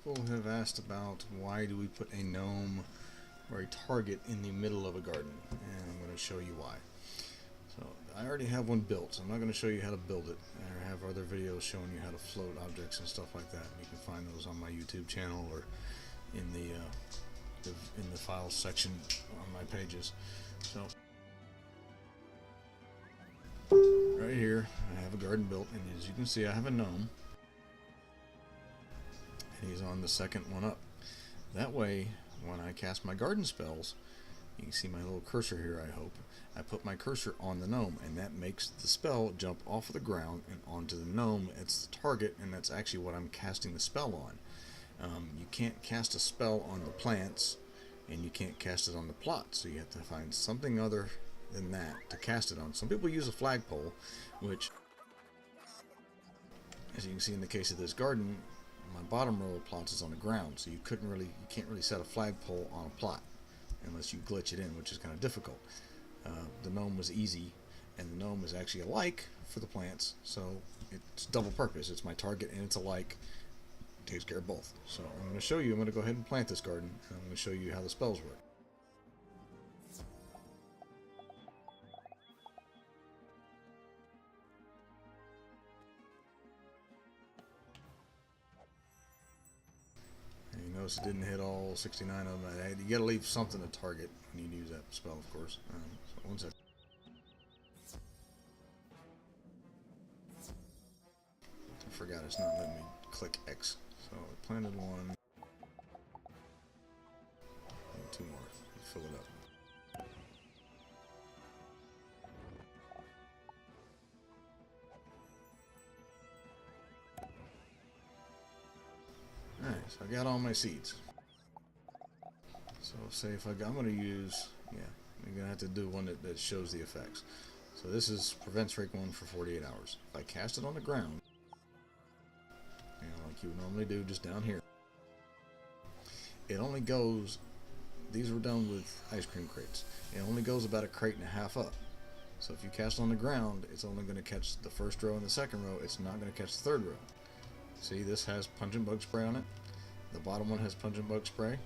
people have asked about why do we put a gnome or a target in the middle of a garden, and I'm going to show you why. So I already have one built, so I'm not going to show you how to build it. I have other videos showing you how to float objects and stuff like that. You can find those on my YouTube channel or in the files section on my pages. So right here I have a garden built, and as you can see I have a gnome. He's on the second one up. That way, when I cast my garden spells, you can see my little cursor here, I hope. I put my cursor on the gnome, and that makes the spell jump off of the ground and onto the gnome. It's the target, and that's actually what I'm casting the spell on. You can't cast a spell on the plants, and you can't cast it on the plot, so you have to find something other than that to cast it on. Some people use a flagpole, which, as you can see in the case of this garden, my bottom row of plots is on the ground, so you can't really set a flagpole on a plot unless you glitch it in, which is kind of difficult. The gnome was easy, and the gnome is actually a like for the plants, so it's double purpose. It's my target and it's a like. It takes care of both. So I'm going to show you. I'm going to go ahead and plant this garden, and I'm going to show you how the spells work. You notice it didn't hit all 69 of them. You gotta leave something to target when you use that spell, of course. So one second. I forgot it's not letting me click X. So I planted one. And two more. Fill it up. Alright, so I got all my seeds. So say if I'm going to use, I'm going to have to do one that shows the effects. So this is prevents rake 1 for 48 hours. If I cast it on the ground, like you would normally do just down here, it only goes, these were done with ice cream crates, it only goes about a crate and a half up. So if you cast on the ground, it's only going to catch the first row and the second row, it's not going to catch the third row. See, this has pungent bug spray on it. The bottom one has pungent bug spray.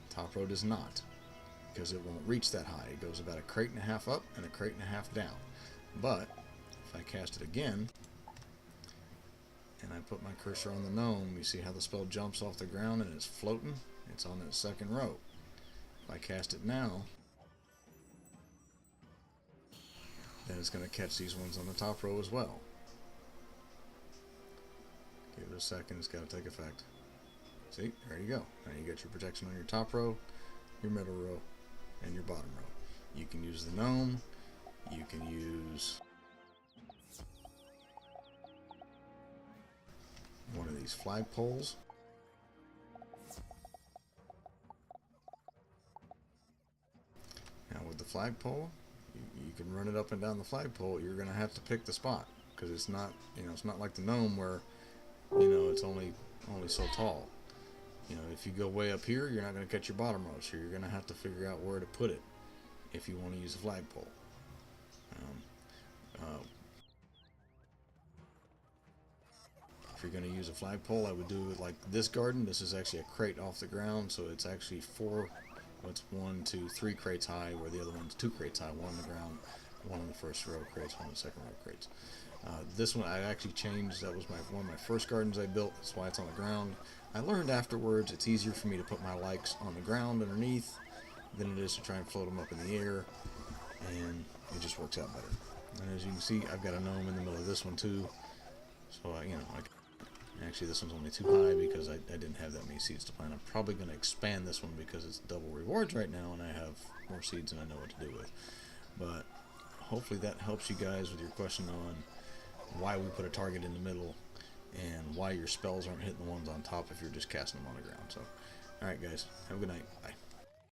Top row does not, because it won't reach that high. It goes about a crate and a half up and a crate and a half down. But if I cast it again and I put my cursor on the gnome, you see how the spell jumps off the ground and it's floating? It's on that second row. If I cast it now, then it's going to catch these ones on the top row as well. Give it a second, it's got to take effect. See, there you go. Now you got your protection on your top row, your middle row, and your bottom row. You can use the gnome, you can use one of these flagpoles. Now with the flagpole, you can run it up and down the flagpole. You're going to have to pick the spot, because it's not, it's not like the gnome where, it's only so tall. If you go way up here, you're not going to catch your bottom row, so you're going to have to figure out where to put it if you want to use a flagpole. If you're going to use a flagpole, I would do it like this garden. This is actually a crate off the ground, so it's actually it's 1, 2, 3 crates high, where the other one's 2 crates high, one on the ground, one on the first row crates, one on the second row crates. This one I actually changed. That was one of my first gardens I built. That's why it's on the ground. I learned afterwards it's easier for me to put my likes on the ground underneath than it is to try and float them up in the air, and it just works out better. And as you can see, I've got a gnome in the middle of this one too. So actually this one's only too high because I didn't have that many seeds to plant. I'm probably going to expand this one because it's double rewards right now, and I have more seeds than I know what to do with. But hopefully that helps you guys with your question on why we put a target in the middle and why your spells aren't hitting the ones on top if you're just casting them on the ground. So, alright guys, have a good night. Bye.